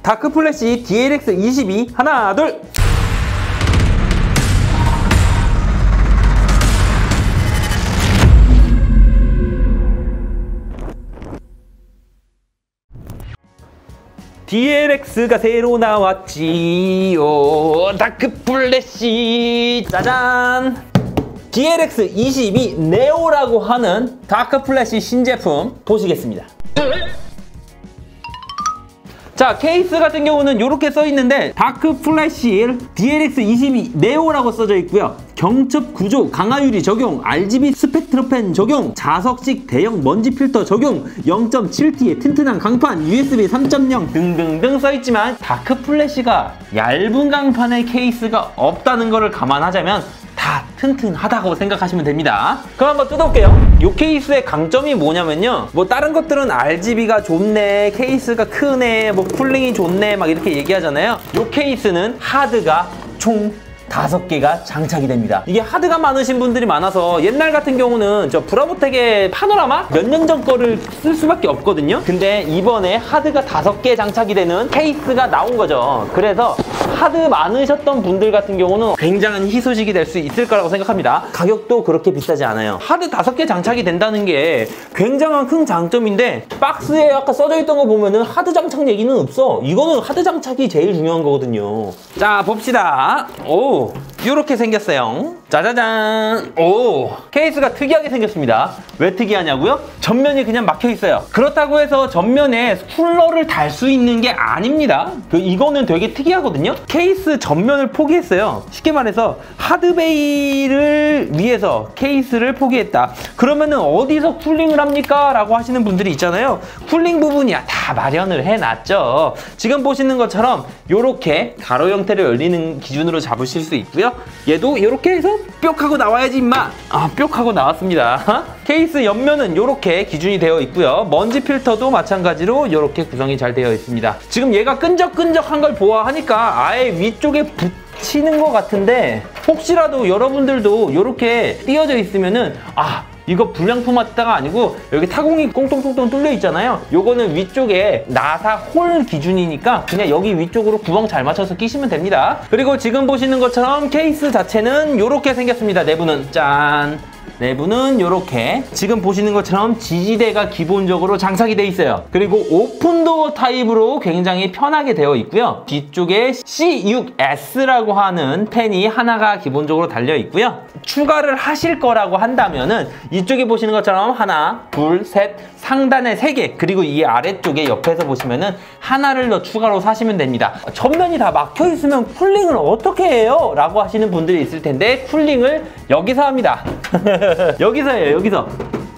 다크플래시 DLX22 하나 둘. DLX가 새로 나왔지요. 다크플래시 짜잔. DLX22 네오라고 하는 다크플래시 신제품 보시겠습니다. 자, 케이스 같은 경우는 이렇게 써 있는데 다크플래시 DLX22 네오라고 써져 있고요. 경첩 구조 강화 유리 적용, RGB 스펙트로펜 적용, 자석식 대형 먼지 필터 적용, 0.7T의 튼튼한 강판, USB 3.0 등등등 써있지만 다크플래시가 얇은 강판의 케이스가 없다는 것을 감안하자면 다 튼튼하다고 생각하시면 됩니다. 그럼 한번 뜯어볼게요. 이 케이스의 강점이 뭐냐면요, 뭐 다른 것들은 RGB가 좋네, 케이스가 크네, 뭐 쿨링이 좋네 막 이렇게 얘기하잖아요. 이 케이스는 하드가 총 5개가 장착이 됩니다. 이게 하드가 많으신 분들이 많아서 옛날 같은 경우는 저 브라보텍의 파노라마? 몇 년 전 거를 쓸 수밖에 없거든요. 근데 이번에 하드가 5개 장착이 되는 케이스가 나온 거죠. 그래서 하드 많으셨던 분들 같은 경우는 굉장한 희소식이 될 수 있을 거라고 생각합니다. 가격도 그렇게 비싸지 않아요. 하드 5개 장착이 된다는 게 굉장한 큰 장점인데, 박스에 아까 써져 있던 거 보면은 하드 장착 얘기는 없어. 이거는 하드 장착이 제일 중요한 거거든요. 자, 봅시다. 오, 이렇게 생겼어요. 짜자잔. 오, 케이스가 특이하게 생겼습니다. 왜 특이하냐고요? 전면이 그냥 막혀 있어요. 그렇다고 해서 전면에 쿨러를 달 수 있는 게 아닙니다. 이거는 되게 특이하거든요. 케이스 전면을 포기했어요. 쉽게 말해서 하드베이를 위해서 케이스를 포기했다. 그러면은 어디서 쿨링을 합니까? 라고 하시는 분들이 있잖아요. 쿨링 부분이야 다 마련을 해놨죠. 지금 보시는 것처럼 이렇게 가로 형태로 열리는 기준으로 잡으실 수 있고요. 얘도 이렇게 해서 뿅 하고 나와야지 임마. 뿅 하고 나왔습니다. 케이스 옆면은 이렇게 기준이 되어 있고요. 먼지 필터도 마찬가지로 이렇게 구성이 잘 되어 있습니다. 지금 얘가 끈적끈적한 걸 보아하니까 아예 위쪽에 붙이는 것 같은데, 혹시라도 여러분들도 이렇게 띄어져 있으면은 이거 불량품 왔다가 아니고 여기 타공이 꽁똥꽁똥 뚫려 있잖아요. 요거는 위쪽에 나사 홀 기준이니까 그냥 여기 위쪽으로 구멍 잘 맞춰서 끼시면 됩니다. 그리고 지금 보시는 것처럼 케이스 자체는 요렇게 생겼습니다. 내부는 짠! 내부는 이렇게 지금 보시는 것처럼 지지대가 기본적으로 장착이 되어 있어요. 그리고 오픈도어 타입으로 굉장히 편하게 되어 있고요. 뒤쪽에 C6S라고 하는 펜이 하나가 기본적으로 달려 있고요. 추가를 하실 거라고 한다면은 이쪽에 보시는 것처럼 하나, 둘, 셋, 상단에 3개, 그리고 이 아래쪽에 옆에서 보시면은 하나를 더 추가로 사시면 됩니다. 전면이 다 막혀 있으면 쿨링을 어떻게 해요? 라고 하시는 분들이 있을 텐데, 쿨링을 여기서 합니다. 여기서 해요. 여기서.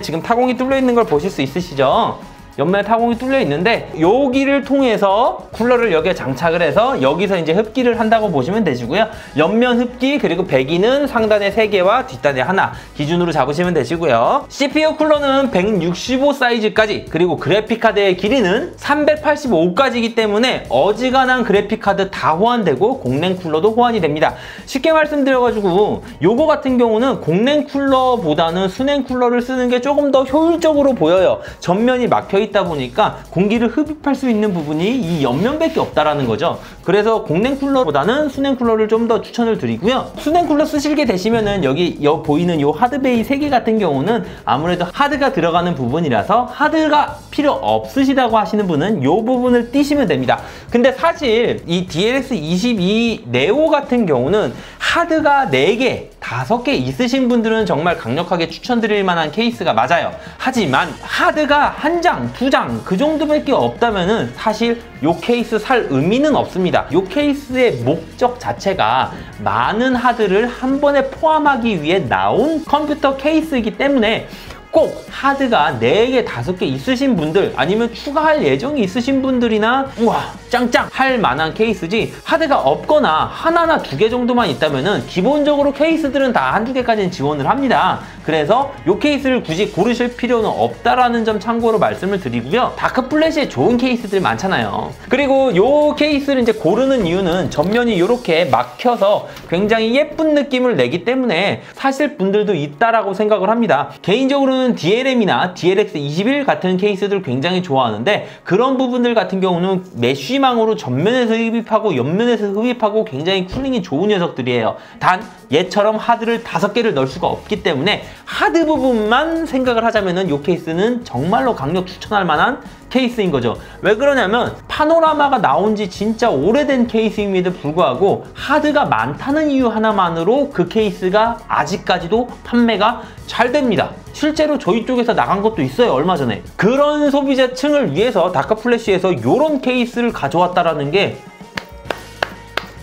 지금 타공이 뚫려 있는 걸 보실 수 있으시죠? 옆면에 타공이 뚫려 있는데 여기를 통해서 쿨러를 여기에 장착을 해서 여기서 이제 흡기를 한다고 보시면 되시고요. 옆면 흡기 그리고 배기는 상단에 3개와 뒷단에 하나 기준으로 잡으시면 되시고요. CPU 쿨러는 165 사이즈까지, 그리고 그래픽카드의 길이는 385까지이기 때문에 어지간한 그래픽카드 다 호환되고 공랭 쿨러도 호환이 됩니다. 쉽게 말씀드려가지고 요거 같은 경우는 공랭 쿨러보다는 수냉 쿨러를 쓰는 게 조금 더 효율적으로 보여요. 전면이 막혀 있다 보니까 공기를 흡입할 수 있는 부분이 이 옆면밖에 없다라는 거죠. 그래서 공냉 쿨러보다는 수냉 쿨러를 좀 더 추천을 드리고요. 수냉 쿨러 쓰시게 되시면은 여기 보이는 요 하드베이 3개 같은 경우는 아무래도 하드가 들어가는 부분이라서 하드가 필요 없으시다고 하시는 분은 요 부분을 띄시면 됩니다. 근데 사실 이 DLX22 네오 같은 경우는 하드가 4개, 5개 있으신 분들은 정말 강력하게 추천드릴 만한 케이스가 맞아요. 하지만 하드가 1장, 2장 그 정도밖에 없다면은 사실 요 케이스 살 의미는 없습니다. 요 케이스의 목적 자체가 많은 하드를 한 번에 포함하기 위해 나온 컴퓨터 케이스이기 때문에 꼭 하드가 4개, 5개 있으신 분들, 아니면 추가할 예정이 있으신 분들이나 우와 짱짱 할 만한 케이스지, 하드가 없거나 하나나 2개 정도만 있다면은 기본적으로 케이스들은 다 1, 2개까지는 지원을 합니다. 그래서 이 케이스를 굳이 고르실 필요는 없다라는 점 참고로 말씀을 드리고요. 다크 플래시에 좋은 케이스들 많잖아요. 그리고 이 케이스를 이제 고르는 이유는 전면이 이렇게 막혀서 굉장히 예쁜 느낌을 내기 때문에 사실 분들도 있다라고 생각을 합니다. 개인적으로는 DLM이나 DLX21 같은 케이스들 굉장히 좋아하는데 그런 부분들 같은 경우는 메쉬망으로 전면에서 흡입하고 옆면에서 흡입하고 굉장히 쿨링이 좋은 녀석들이에요. 단 얘처럼 하드를 5개를 넣을 수가 없기 때문에 하드 부분만 생각을 하자면은 이 케이스는 정말로 강력 추천할 만한 케이스인 거죠. 왜 그러냐면 파노라마가 나온 지 진짜 오래된 케이스임에도 불구하고 하드가 많다는 이유 하나만으로 그 케이스가 아직까지도 판매가 잘 됩니다. 실제로 저희 쪽에서 나간 것도 있어요. 얼마 전에. 그런 소비자층을 위해서 다크 플래시에서 이런 케이스를 가져왔다라는 게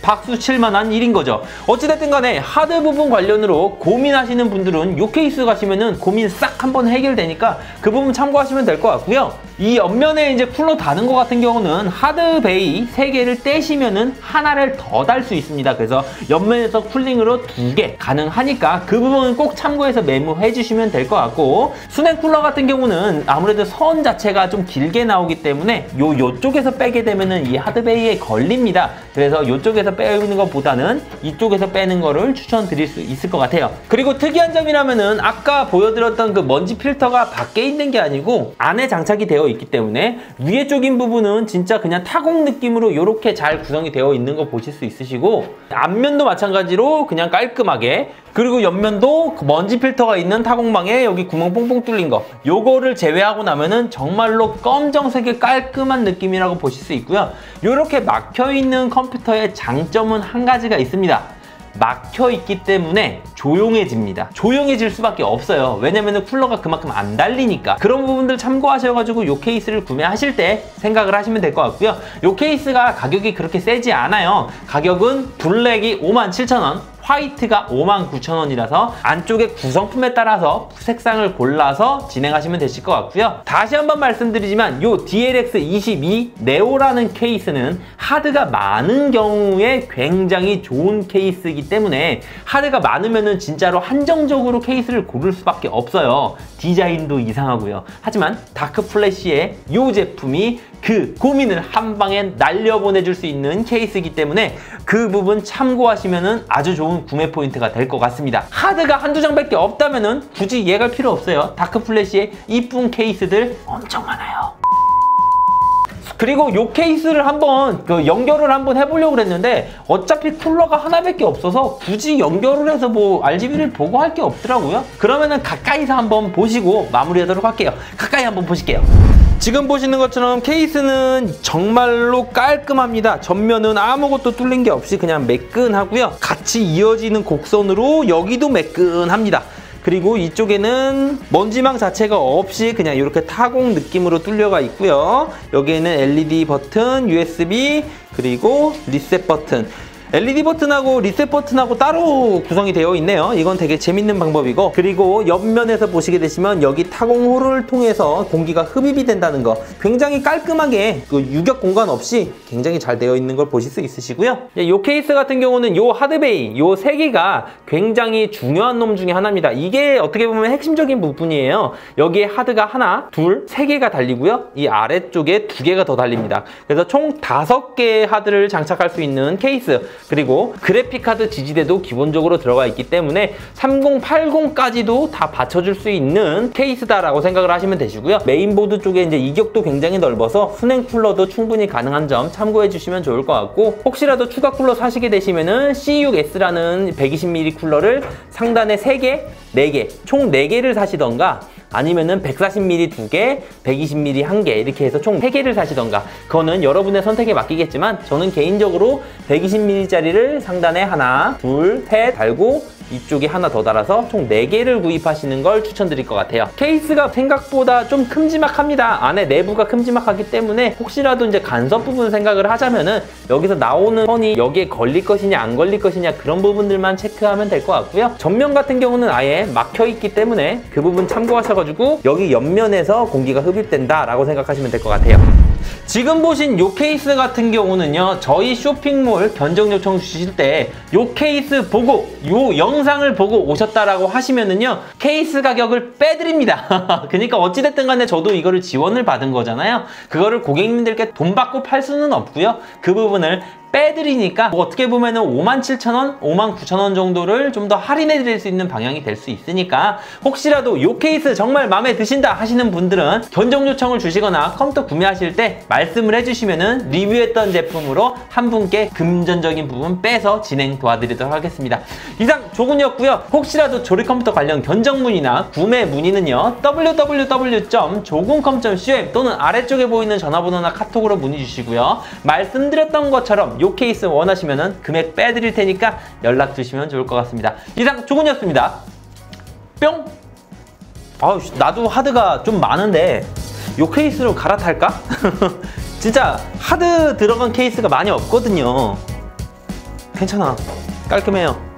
박수 칠만한 일인 거죠. 어찌됐든 간에 하드 부분 관련으로 고민하시는 분들은 이 케이스 가시면은 고민 싹 한번 해결되니까 그 부분 참고하시면 될 것 같고요. 이 옆면에 이제 쿨러 다는 것 같은 경우는 하드 베이 3개를 떼시면은 하나를 더 달 수 있습니다. 그래서 옆면에서 쿨링으로 2개 가능하니까 그 부분은 꼭 참고해서 메모해 주시면 될 것 같고, 수냉 쿨러 같은 경우는 아무래도 선 자체가 좀 길게 나오기 때문에 요쪽에서 빼게 되면은 이 하드 베이에 걸립니다. 그래서 요쪽에서 빼는 것보다는 이쪽에서 빼는 거를 추천드릴 수 있을 것 같아요. 그리고 특이한 점이라면은 아까 보여드렸던 그 먼지 필터가 밖에 있는 게 아니고 안에 장착이 되어 있기 때문에 위에 쪽인 부분은 진짜 그냥 타공 느낌으로 이렇게 잘 구성이 되어 있는 거 보실 수 있으시고, 앞면도 마찬가지로 그냥 깔끔하게, 그리고 옆면도 먼지 필터가 있는 타공망에 여기 구멍 뽕뽕 뚫린 거, 요거를 제외하고 나면은 정말로 검정색의 깔끔한 느낌이라고 보실 수 있고요. 이렇게 막혀있는 컴퓨터의 장점은 한 가지가 있습니다. 막혀있기 때문에 조용해집니다. 조용해질 수밖에 없어요. 왜냐면 쿨러가 그만큼 안 달리니까. 그런 부분들 참고하셔가지고 이 케이스를 구매하실 때 생각을 하시면 될 것 같고요. 이 케이스가 가격이 그렇게 세지 않아요. 가격은 블랙이 57,000원, 화이트가 59,000원이라서 안쪽의 구성품에 따라서 색상을 골라서 진행하시면 되실 것 같고요. 다시 한번 말씀드리지만 이 DLX22 네오라는 케이스는 하드가 많은 경우에 굉장히 좋은 케이스이기 때문에, 하드가 많으면은 진짜로 한정적으로 케이스를 고를 수밖에 없어요. 디자인도 이상하고요. 하지만 다크 플래시의 이 제품이 그 고민을 한 방에 날려보내줄 수 있는 케이스이기 때문에 그 부분 참고하시면은 아주 좋은 구매 포인트가 될 것 같습니다. 하드가 한두 장밖에 없다면은 굳이 이해할 필요 없어요. 다크 플래시의 이쁜 케이스들 엄청 많아요. 그리고 이 케이스를 한번 연결을 한번 해보려고 했는데 어차피 쿨러가 하나밖에 없어서 굳이 연결을 해서 뭐 RGB를 보고 할 게 없더라고요. 그러면은 가까이서 한번 보시고 마무리하도록 할게요. 가까이 한번 보실게요. 지금 보시는 것처럼 케이스는 정말로 깔끔합니다. 전면은 아무것도 뚫린 게 없이 그냥 매끈하고요. 같이 이어지는 곡선으로 여기도 매끈합니다. 그리고 이쪽에는 먼지망 자체가 없이 그냥 이렇게 타공 느낌으로 뚫려가 있고요. 여기에는 LED 버튼, USB, 그리고 리셋 버튼. LED 버튼하고 리셋 버튼하고 따로 구성이 되어 있네요. 이건 되게 재밌는 방법이고, 그리고 옆면에서 보시게 되시면 여기 타공홀을 통해서 공기가 흡입이 된다는 거, 굉장히 깔끔하게 그 유격 공간 없이 굉장히 잘 되어 있는 걸 보실 수 있으시고요. 이 케이스 같은 경우는 이 하드베이 이 3개가 굉장히 중요한 놈 중에 하나입니다. 이게 어떻게 보면 핵심적인 부분이에요. 여기에 하드가 하나, 둘, 3개가 달리고요. 이 아래쪽에 2개가 더 달립니다. 그래서 총 5개의 하드를 장착할 수 있는 케이스, 그리고 그래픽카드 지지대도 기본적으로 들어가 있기 때문에 3080까지도 다 받쳐줄 수 있는 케이스다라고 생각을 하시면 되시고요. 메인보드 쪽에 이제 이격도 굉장히 넓어서 수냉 쿨러도 충분히 가능한 점 참고해 주시면 좋을 것 같고, 혹시라도 추가 쿨러 사시게 되시면은 C6S라는 120mm 쿨러를 상단에 3개, 4개, 총 4개를 사시던가, 아니면은 140mm 2개, 120mm 1개 이렇게 해서 총 3개를 사시던가, 그거는 여러분의 선택에 맡기겠지만 저는 개인적으로 120mm짜리를 상단에 하나, 둘, 셋 달고 이쪽에 하나 더 달아서 총 4개를 구입하시는 걸 추천드릴 것 같아요. 케이스가 생각보다 좀 큼지막합니다. 안에 내부가 큼지막하기 때문에 혹시라도 이제 간섭 부분 생각을 하자면은 여기서 나오는 선이 여기에 걸릴 것이냐 안 걸릴 것이냐 그런 부분들만 체크하면 될 것 같고요. 전면 같은 경우는 아예 막혀 있기 때문에 그 부분 참고하셔가지고 여기 옆면에서 공기가 흡입된다 라고 생각하시면 될 것 같아요. 지금 보신 요 케이스 같은 경우는요, 저희 쇼핑몰 견적 요청 주실 때 요 케이스 보고 요 영상을 보고 오셨다라고 하시면은요, 케이스 가격을 빼드립니다. 그러니까 어찌됐든 간에 저도 이거를 지원을 받은 거잖아요. 그거를 고객님들께 돈 받고 팔 수는 없고요. 그 부분을 빼드리니까 뭐 어떻게 보면은 57,000원, 59,000원 정도를 좀 더 할인해 드릴 수 있는 방향이 될 수 있으니까, 혹시라도 요 케이스 정말 마음에 드신다 하시는 분들은 견적 요청을 주시거나 컴퓨터 구매하실 때 말씀을 해주시면은 리뷰했던 제품으로 한 분께 금전적인 부분 빼서 진행 도와드리도록 하겠습니다. 이상 조군이었고요. 혹시라도 조립 컴퓨터 관련 견적 문의나 구매 문의는요, www.조군컴.com 또는 아래쪽에 보이는 전화번호나 카톡으로 문의 주시고요. 말씀드렸던 것처럼 요 케이스 원하시면은 금액 빼드릴 테니까 연락 주시면 좋을 것 같습니다. 이상 조군이었습니다. 뿅! 아우, 나도 하드가 좀 많은데 요 케이스로 갈아탈까? 진짜 하드 들어간 케이스가 많이 없거든요. 괜찮아, 깔끔해요.